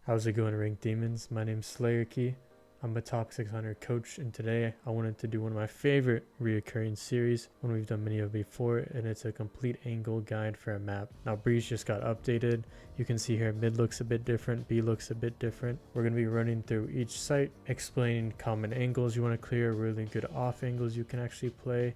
How's it going, Rank Demons? My name's SlayerKey. I'm a top 600 coach, and today I wanted to do one of my favorite reoccurring series, one we've done many of before, and it's a complete angle guide for a map. Now, Breeze just got updated. You can see here mid looks a bit different, B looks a bit different. We're going to be running through each site, explaining common angles you want to clear, really good off angles you can actually play,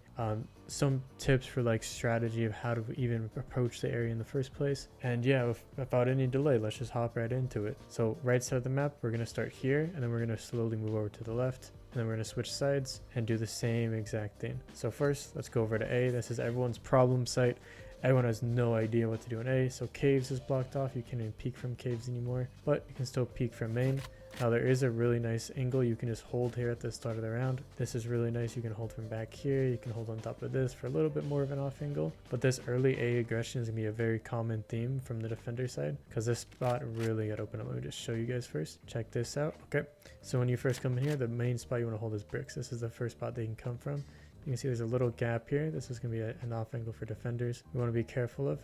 some tips for like strategy of how to even approach the area in the first place. And yeah, without any delay, let's just hop right into it. So right side of the map, we're going to start here, and then we're going to slowly move over to the left, and then we're going to switch sides and do the same exact thing. So first, let's go over to A. This is everyone's problem site. Everyone has no idea what to do in A. So caves is blocked off. You can't even peek from caves anymore, but you can still peek from main. Now there is a really nice angle you can just hold here at the start of the round. This is really nice. You can hold from back here. You can hold on top of this for a little bit more of an off angle. But this early A aggression is going to be a very common theme from the defender side, because this spot really got open up. Let me just show you guys first. Check this out. Okay, so when you first come in here, the main spot you want to hold is bricks. This is the first spot they can come from. You can see there's a little gap here. This is going to be an off angle for defenders we want to be careful of.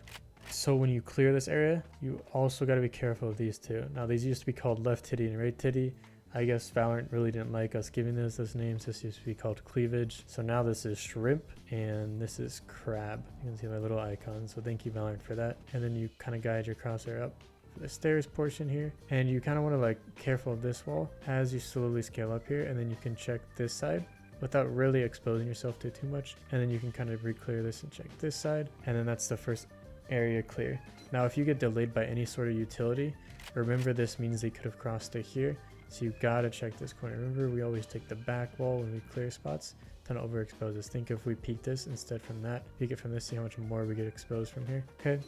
So when you clear this area, you also got to be careful of these two. Now these used to be called left titty and right titty. I guess Valorant really didn't like us giving those names. This used to be called cleavage. So now this is shrimp and this is crab. You can see my little icon. So thank you, Valorant, for that. And then you kind of guide your crosshair up for the stairs portion here. And you kind of want to like careful of this wall as you slowly scale up here. And then you can check this side without really exposing yourself to too much. And then you can kind of re-clear this and check this side. And then that's the first area clear. Now if you get delayed by any sort of utility, remember this means they could have crossed to here, so you gotta check this corner. Remember, we always take the back wall when we clear spots. Don't overexpose this. Think if we peek this instead from that, peek it from this, see how much more we get exposed from here. Okay,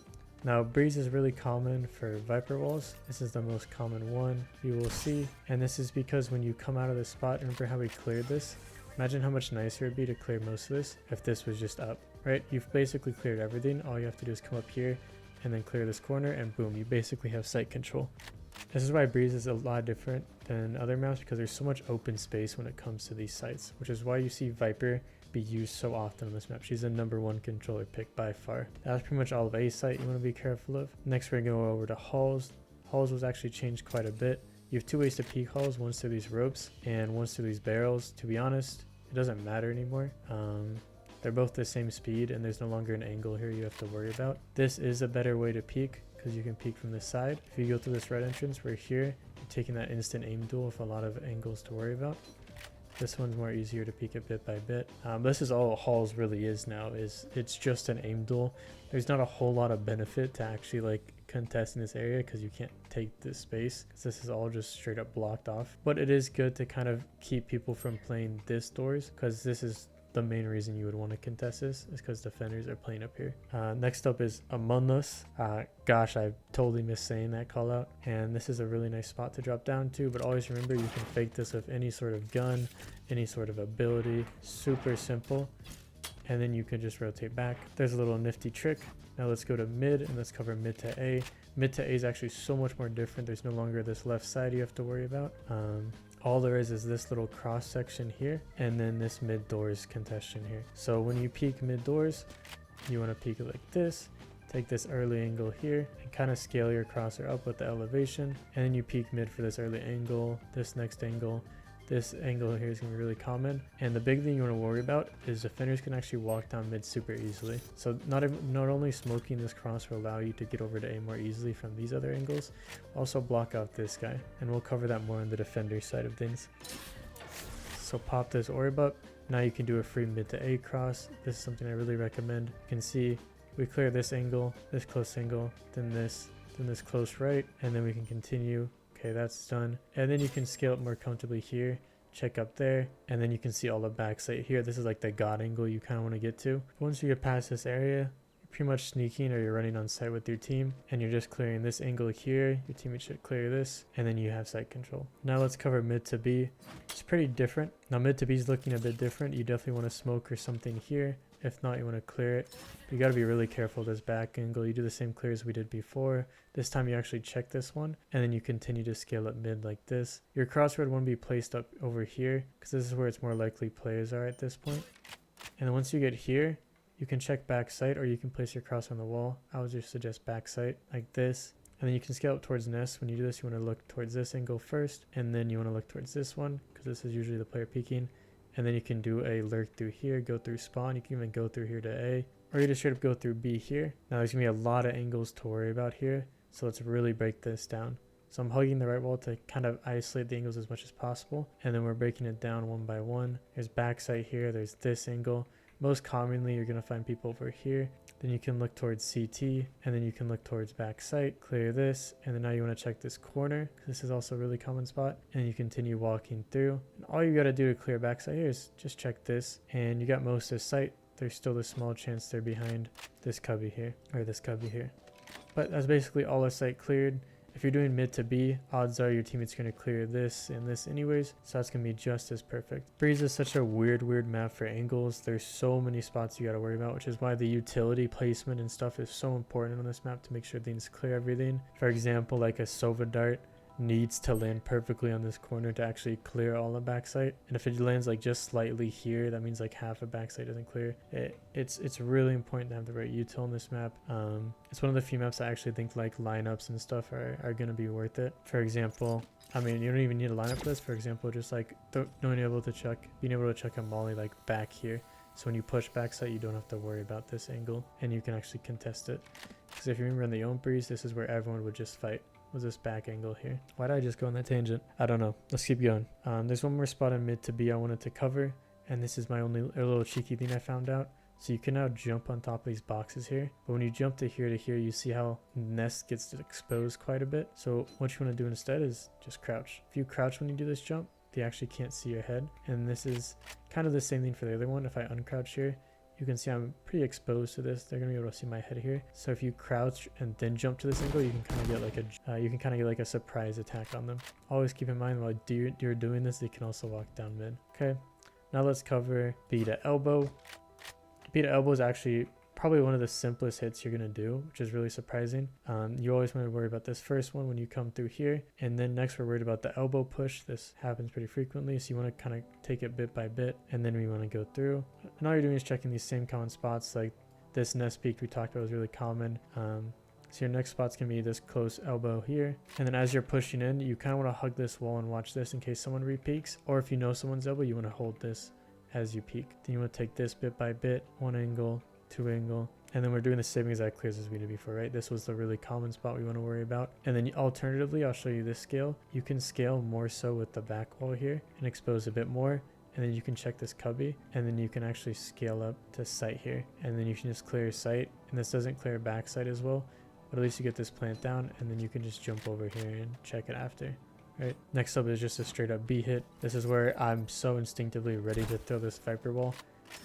now breeze is really common for viper walls. This is the most common one you will see, and this is because when you come out of this spot, remember how we cleared this? Imagine how much nicer it'd be to clear most of this if this was just up, right? You've basically cleared everything. All you have to do is come up here and then clear this corner, and boom, you basically have site control. This is why Breeze is a lot different than other maps, because there's so much open space when it comes to these sites, which is why you see Viper be used so often on this map. She's the #1 controller pick by far. That's pretty much all of A site you want to be careful of. Next, we're going to go over to halls. Halls was actually changed quite a bit. You have two ways to peek halls, one's through these ropes and one's through these barrels. To be honest, it doesn't matter anymore. They're both the same speed, and there's no longer an angle here you have to worry about. This is a better way to peek because you can peek from this side. If you go through this red entrance, we're here. You're taking that instant aim duel with a lot of angles to worry about. This one's more easier to peek it bit by bit. This is all halls really is now, is it's just an aim duel. There's not a whole lot of benefit to actually like contest in this area because you can't take this space, because this is all just straight up blocked off. But it is good to kind of keep people from playing this doors, because this is the main reason you would want to contest this, is because defenders are playing up here. Next up is Among Us. Gosh, I totally missed saying that call out. And this is a really nice spot to drop down to, but always remember you can fake this with any sort of gun, any sort of ability. Super simple. And then you can just rotate back. There's a little nifty trick. Now let's go to mid, and let's cover mid to A. Mid to A is actually so much more different. There's no longer this left side you have to worry about. All there is this little cross section here, and then this mid doors contestation here. So when you peek mid doors, you want to peek it like this. Take this early angle here and kind of scale your crosser up with the elevation, and then you peek mid for this early angle, this next angle. This angle here is going to be really common, and the big thing you want to worry about is defenders can actually walk down mid super easily. So not only smoking this cross will allow you to get over to A more easily from these other angles, also block out this guy, and we'll cover that more on the defender side of things. So pop this orb up. Now you can do a free mid to A cross. This is something I really recommend. You can see we clear this angle, this close angle, then this close right, and then we can continue. Okay, that's done. And then you can scale it more comfortably here. Check up there, and then you can see all the backside here. This is like the god angle you kind of want to get to. Once you get past this area, you're pretty much sneaking, or you're running on site with your team, and you're just clearing this angle here. Your teammate should clear this, and then you have site control. Now let's cover mid to B. It's pretty different. Now mid to B is looking a bit different. You definitely want to smoke or something here. If not, you want to clear it. But you got to be really careful of this back angle. You do the same clear as we did before. This time you actually check this one, and then you continue to scale up mid like this. Your crossroad won't be placed up over here, because this is where it's more likely players are at this point. And then once you get here, you can check back sight, or you can place your cross on the wall. I would just suggest back sight like this. And then you can scale up towards nest. When you do this, you want to look towards this angle first, and then you want to look towards this one, because this is usually the player peeking. And then you can do a lurk through here, go through spawn. You can even go through here to A, or you just straight up go through B here. Now there's gonna be a lot of angles to worry about here, so let's really break this down. So I'm hugging the right wall to kind of isolate the angles as much as possible, and then we're breaking it down one by one. There's backside here, there's this angle. Most commonly you're gonna find people over here. Then you can look towards CT, and then you can look towards back sight, clear this, and then now you want to check this corner, because this is also a really common spot, and you continue walking through. And all you got to do to clear back sight here is just check this, and you got most of sight. There's still a small chance they're behind this cubby here, or this cubby here. But that's basically all the sight cleared. If you're doing mid to B, odds are your teammate's going to clear this and this anyways, so that's going to be just as perfect. Breeze is such a weird map for angles. There's so many spots you got to worry about, which is why the utility placement and stuff is so important on this map to make sure things clear everything. For example, like a Sova dart needs to land perfectly on this corner to actually clear all the backside, and if it lands like just slightly here, that means like half a backside doesn't clear. It's really important to have the right util on this map. It's one of the few maps I actually think like lineups and stuff are going to be worth it. For example, I mean, you don't even need a lineup for this. For example, just like being able to chuck a molly like back here, so when you push backside you don't have to worry about this angle and you can actually contest it. Because if you remember in the own breeze, this is where everyone would just fight, was this back angle here. Why did I just go on that tangent? I don't know. Let's keep going. There's one more spot in mid to B I wanted to cover, and this is my only little cheeky thing I found out. So you can now jump on top of these boxes here, but when you jump to here, you see how nest gets exposed quite a bit. So what you want to do instead is just crouch. If you crouch when you do this jump, they actually can't see your head, and this is kind of the same thing for the other one. If I uncrouch here, you can see I'm pretty exposed to this. They're gonna be able to see my head here. So if you crouch and then jump to this angle, you can kind of get like a surprise attack on them. Always keep in mind while you're doing this, they can also walk down mid. Okay, now let's cover B to elbow. B to elbow is actually probably one of the simplest hits you're gonna do, which is really surprising. You always want to worry about this first one when you come through here, and then next we're worried about the elbow push. This happens pretty frequently, so you want to kind of take it bit by bit, and then we want to go through. And all you're doing is checking these same common spots, like this nest peak we talked about was really common. So your next spot's gonna be this close elbow here, and then as you're pushing in, you kind of want to hug this wall and watch this in case someone re-peeks, or if you know someone's elbow, you want to hold this as you peek. Then you want to take this bit by bit, one angle, two angle, and then we're doing the same exact clears as we did before, right? This was the really common spot we want to worry about. And then alternatively, I'll show you this scale. You can scale more so with the back wall here and expose a bit more, and then you can check this cubby, and then you can actually scale up to sight here, and then you can just clear sight, and this doesn't clear backside as well, but at least you get this plant down, and then you can just jump over here and check it after. Right, next up is just a straight up B hit. This is where I'm so instinctively ready to throw this Viper wall,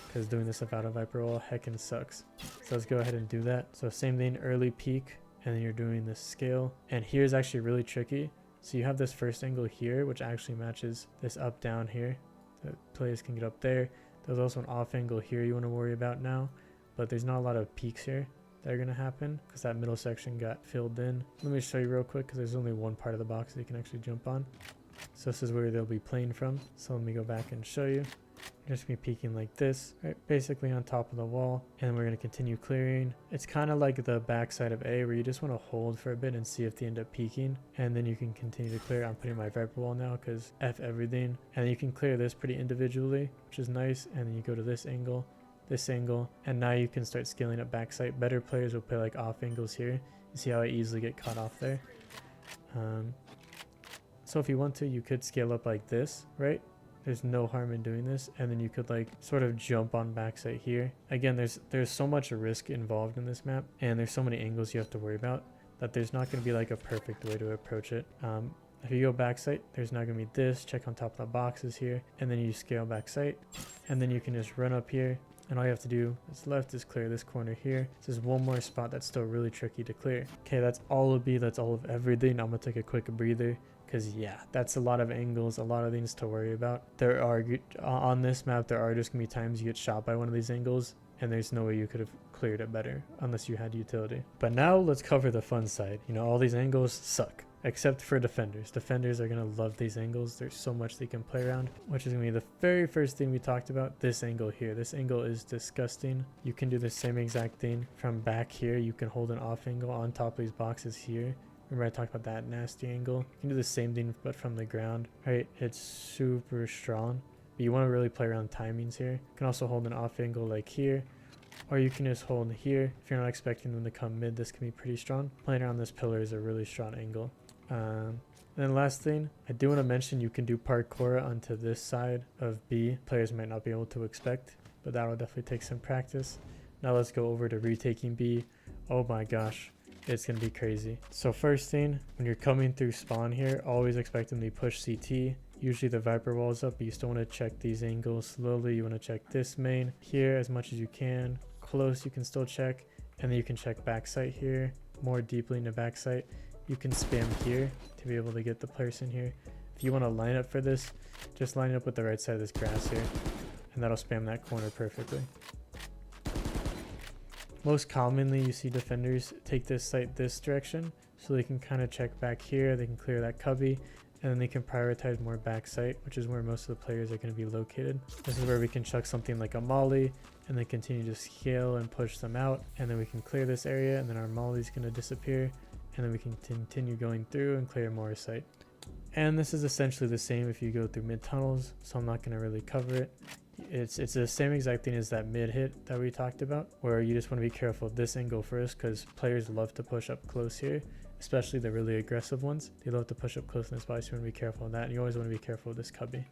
because doing this without a Viper wall heckin' sucks. So let's go ahead and do that. So same thing, early peak, and then you're doing this scale. And here's actually really tricky. So you have this first angle here, which actually matches this up down here. The players can get up there. There's also an off angle here you want to worry about now, but there's not a lot of peaks here that are going to happen because that middle section got filled in. Let me show you real quick because there's only one part of the box that you can actually jump on. So this is where they'll be playing from. So let me go back and show you. You're just going to be peeking like this, right? Basically on top of the wall, and we're going to continue clearing. It's kind of like the backside of A where you just want to hold for a bit and see if they end up peeking, and then you can continue to clear. I'm putting my Viper wall now because F everything, and you can clear this pretty individually, which is nice, and then you go to this angle, and now you can start scaling up backside. Better players will play like off angles here. You see how I easily get caught off there. So if you want to, you could scale up like this, right? There's no harm in doing this, and then you could like sort of jump on backside here. Again, there's so much risk involved in this map, and there's so many angles you have to worry about that there's not going to be like a perfect way to approach it. If you go backside, there's not going to be this, check on top of the boxes here, and then you scale backside, and then you can just run up here, and all you have to do is left is clear this corner here. This is one more spot that's still really tricky to clear. Okay, that's all of B, that's all of everything. I'm gonna take a quick breather, because yeah, that's a lot of angles, a lot of things to worry about. There are, on this map, there are just gonna be times you get shot by one of these angles, and there's no way you could have cleared it better unless you had utility. But now let's cover the fun side. You know, all these angles suck, except for defenders. Defenders are gonna love these angles. There's so much they can play around, which is gonna be the very first thing we talked about, this angle here. This angle is disgusting. You can do the same exact thing from back here. You can hold an off angle on top of these boxes here, Remember I talked about that nasty angle? You can do the same thing but from the ground, right? It's super strong, but you want to really play around timings here. You can also hold an off angle like here, or you can just hold here. If you're not expecting them to come mid, this can be pretty strong. Playing around this pillar is a really strong angle. And then last thing, I do want to mention you can do parkour onto this side of B. Players might not be able to expect, but that will definitely take some practice. Now let's go over to retaking B. Oh my gosh, it's going to be crazy. So first thing, when you're coming through spawn here, always expect them to push CT. Usually the Viper wall's up, but you still want to check these angles slowly. You want to check this main here as much as you can. Close you can still check, and then you can check backside here more deeply into backside. You can spam here to be able to get the person here. If you want to line up for this, just line up with the right side of this grass here, and that'll spam that corner perfectly. Most commonly you see defenders take this site this direction, so they can kind of check back here, they can clear that cubby, and then they can prioritize more back site, which is where most of the players are going to be located. This is where we can chuck something like a molly and then continue to scale and push them out, and then we can clear this area, and then our molly's going to disappear, and then we can continue going through and clear more site. And this is essentially the same if you go through mid tunnels, so I'm not going to really cover it. It's the same exact thing as that mid hit that we talked about, where you just want to be careful of this angle first, because players love to push up close here, especially the really aggressive ones. They love to push up close in this spot, so you want to be careful of that, and you always want to be careful of this cubby.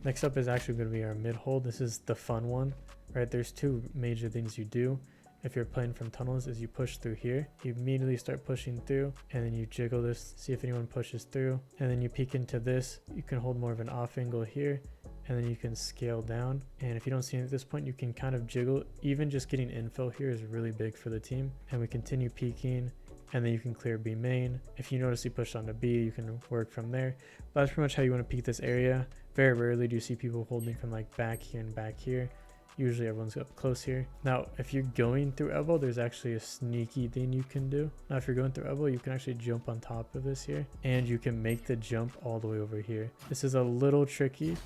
Next up is actually going to be our mid hold. This is the fun one, right? There's two major things you do if you're playing from tunnels is you push through here, you immediately start pushing through, and then you jiggle this, see if anyone pushes through, and then you peek into this. You can hold more of an off angle here, and then you can scale down, and if you don't see it at this point, you can kind of jiggle. Even just getting infill here is really big for the team, and we continue peeking, and then you can clear B main. If you notice he pushed onto B, you can work from there. But that's pretty much how you want to peek this area. Very rarely do you see people holding from like back here and back here. Usually everyone's up close here. Now, if you're going through elbow, there's actually a sneaky thing you can do. Now, if you're going through elbow, you can actually jump on top of this here, and you can make the jump all the way over here. This is a little tricky.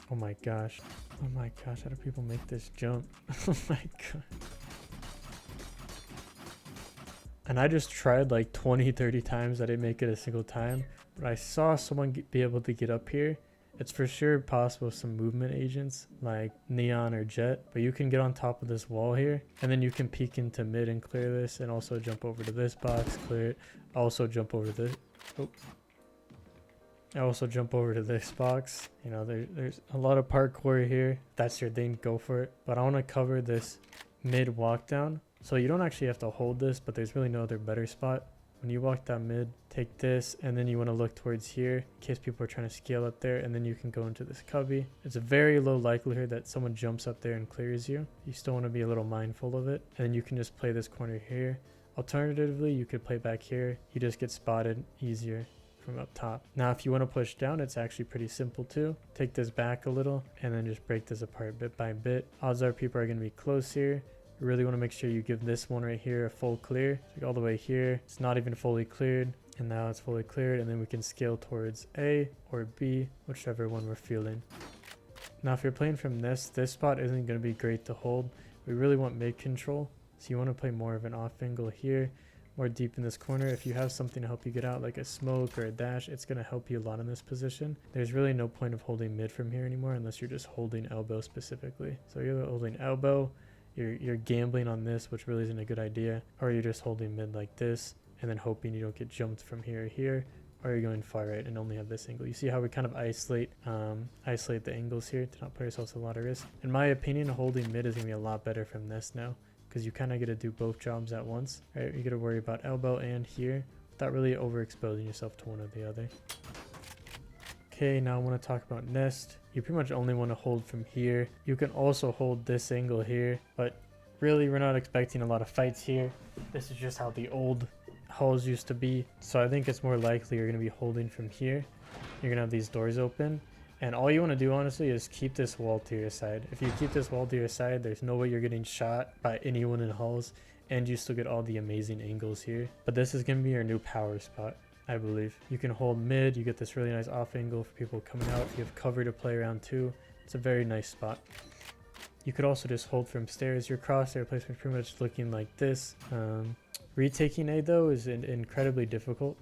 Oh my gosh. Oh my gosh, how do people make this jump? Oh my god. And I just tried like 20-30 times. I didn't make it a single time, but I saw someone be able to get up here. It's for sure possible with some movement agents like Neon or Jet, but you can get on top of this wall here, and then you can peek into mid and clear this, and also jump over to this box, clear it, also jump over this. Oh. I also jump over to this box. You know, there's a lot of parkour here. If that's your thing, go for it. But I want to cover this mid walk down, so you don't actually have to hold this, but there's really no other better spot. When you walk down mid, take this, and then you want to look towards here in case people are trying to scale up there, and then you can go into this cubby. It's a very low likelihood that someone jumps up there and clears you. You still want to be a little mindful of it, and then you can just play this corner here. Alternatively, you could play back here. You just get spotted easier from up top. Now, if you want to push down, it's actually pretty simple too. Take this back a little, and then just break this apart bit by bit. Odds are people are going to be close here. You really want to make sure you give this one right here a full clear. So all the way here, it's not even fully cleared, and now it's fully cleared, and then we can scale towards A or B, whichever one we're feeling. Now, if you're playing from this spot isn't going to be great to hold. We really want mid control, so you want to play more of an off angle here, more deep in this corner. If you have something to help you get out, like a smoke or a dash, it's going to help you a lot in this position. There's really no point of holding mid from here anymore unless you're just holding elbow specifically. So you're holding elbow, you're gambling on this, which really isn't a good idea, or you're just holding mid like this and then hoping you don't get jumped from here or here, or you're going far right and only have this angle. You see how we kind of isolate the angles here to not put ourselves at a lot of risk. In my opinion, holding mid is going to be a lot better from this now, because you kind of get to do both jobs at once, right? You got to worry about elbow and here without really overexposing yourself to one or the other. Okay, now I want to talk about nest. You pretty much only want to hold from here. You can also hold this angle here, but really we're not expecting a lot of fights here. This is just how the old halls used to be. So I think it's more likely you're going to be holding from here. You're going to have these doors open, and all you want to do honestly is keep this wall to your side. If you keep this wall to your side, there's no way you're getting shot by anyone in halls, and you still get all the amazing angles here. But this is going to be your new power spot, I believe. You can hold mid, you get this really nice off angle for people coming out. You have cover to play around too. It's a very nice spot. You could also just hold from stairs. Your crosshair placement is pretty much looking like this. Retaking A though is incredibly difficult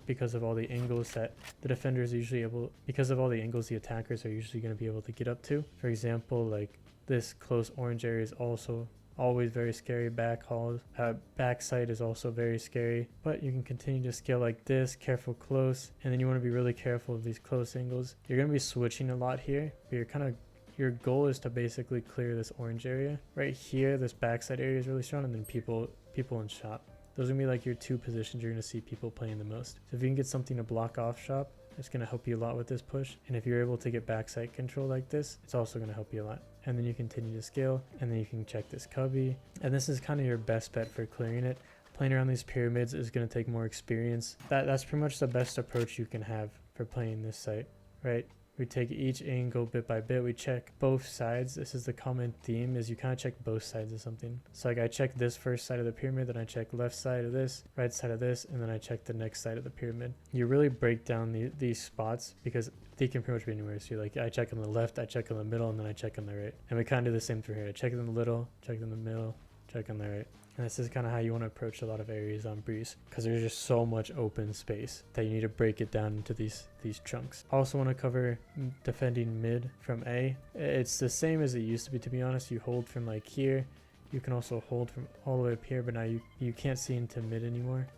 because of all the angles that the defenders are usually able, because of all the angles the attackers are usually going to be able to get up to. For example, like this close orange area is also always very scary. Backside is also very scary, but you can continue to scale like this, careful close, and then you want to be really careful of these close angles. You're going to be switching a lot here, but your goal is to basically clear this orange area. Right here, this backside area is really strong, and then people in shop. Those are going to be like your two positions you're going to see people playing the most. So if you can get something to block off shop, it's going to help you a lot with this push. And if you're able to get backside control like this, it's also going to help you a lot. And then you continue to scale, and then you can check this cubby. And this is kind of your best bet for clearing it. Playing around these pyramids is going to take more experience. That's pretty much the best approach you can have for playing this site, right? We take each angle bit by bit. We check both sides. This is the common theme, is you kind of check both sides of something. So like I check this first side of the pyramid, then I check left side of this, right side of this, and then I check the next side of the pyramid. You really break down these spots because they can pretty much be anywhere. So like I check on the left, I check on the middle, and then I check on the right. And we kind of do the same through here. I check in the middle, check in the middle, check on the right. And this is kind of how you want to approach a lot of areas on Breeze, because there's just so much open space that you need to break it down into these chunks. I also want to cover defending mid from A. It's the same as it used to be honest. You hold from like here. You can also hold from all the way up here, but now you can't see into mid anymore.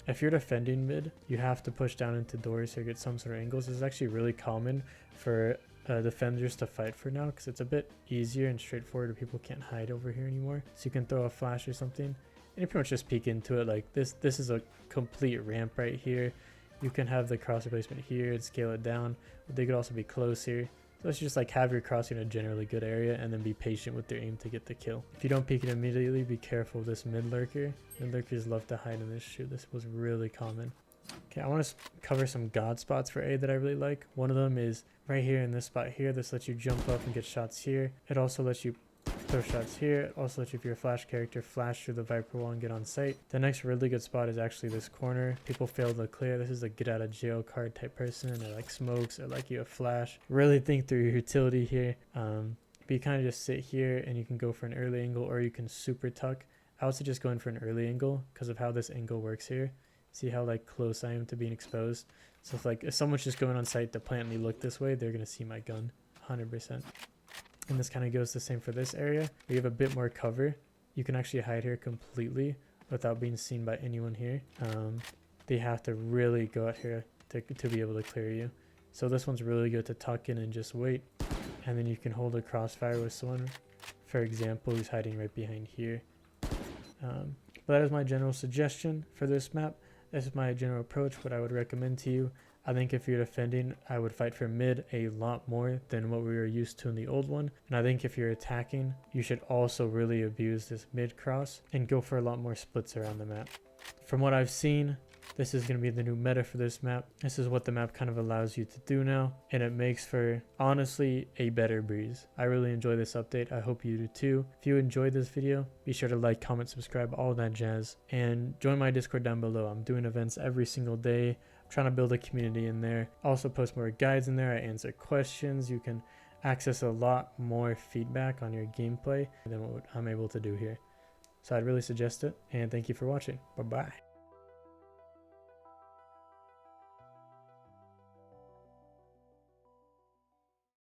If you're defending mid, you have to push down into doors or get some sort of angles. This is actually really common for defenders to fight for now, because it's a bit easier and straightforward. People can't hide over here anymore, so you can throw a flash or something and you pretty much just peek into it. Like this is a complete ramp right here. You can have the crosshair placement here and scale it down, but they could also be close here. So let's just like have your crosshair in a generally good area and then be patient with their aim to get the kill. If you don't peek it immediately, be careful of this mid lurker. Mid lurkers love to hide in this shoot. This was really common. Okay, I want to cover some god spots for A that I really like. One of them is right here in this spot here. This lets you jump up and get shots here. It also lets you throw shots here. It also lets you, if you're a flash character, flash through the Viper wall and get on site. The next really good spot is actually this corner. People fail to clear. This is a get out of jail card type person. They're like smokes or like you a flash. Really think through your utility here. But you kind of just sit here and you can go for an early angle, or you can super tuck. I would suggest going for an early angle because of how this angle works here. See how like close I am to being exposed. So if someone's just going on site to plant me look this way, they're going to see my gun 100%. And this kind of goes the same for this area. We have a bit more cover. You can actually hide here completely without being seen by anyone here. They have to really go out here to be able to clear you. So this one's really good to tuck in and just wait. And then you can hold a crossfire with someone, for example, who's hiding right behind here. But that is my general suggestion for this map. This is my general approach, what I would recommend to you. I think if you're defending, I would fight for mid a lot more than what we were used to in the old one. And I think if you're attacking, you should also really abuse this mid cross and go for a lot more splits around the map. From what I've seen, this is going to be the new meta for this map. This is what the map kind of allows you to do now, and it makes for, honestly, a better Breeze. I really enjoy this update. I hope you do too. If you enjoyed this video, be sure to like, comment, subscribe, all that jazz, and join my Discord down below. I'm doing events every single day. I'm trying to build a community in there. I also post more guides in there. I answer questions. You can access a lot more feedback on your gameplay than what I'm able to do here. So I'd really suggest it, and thank you for watching. Bye-bye.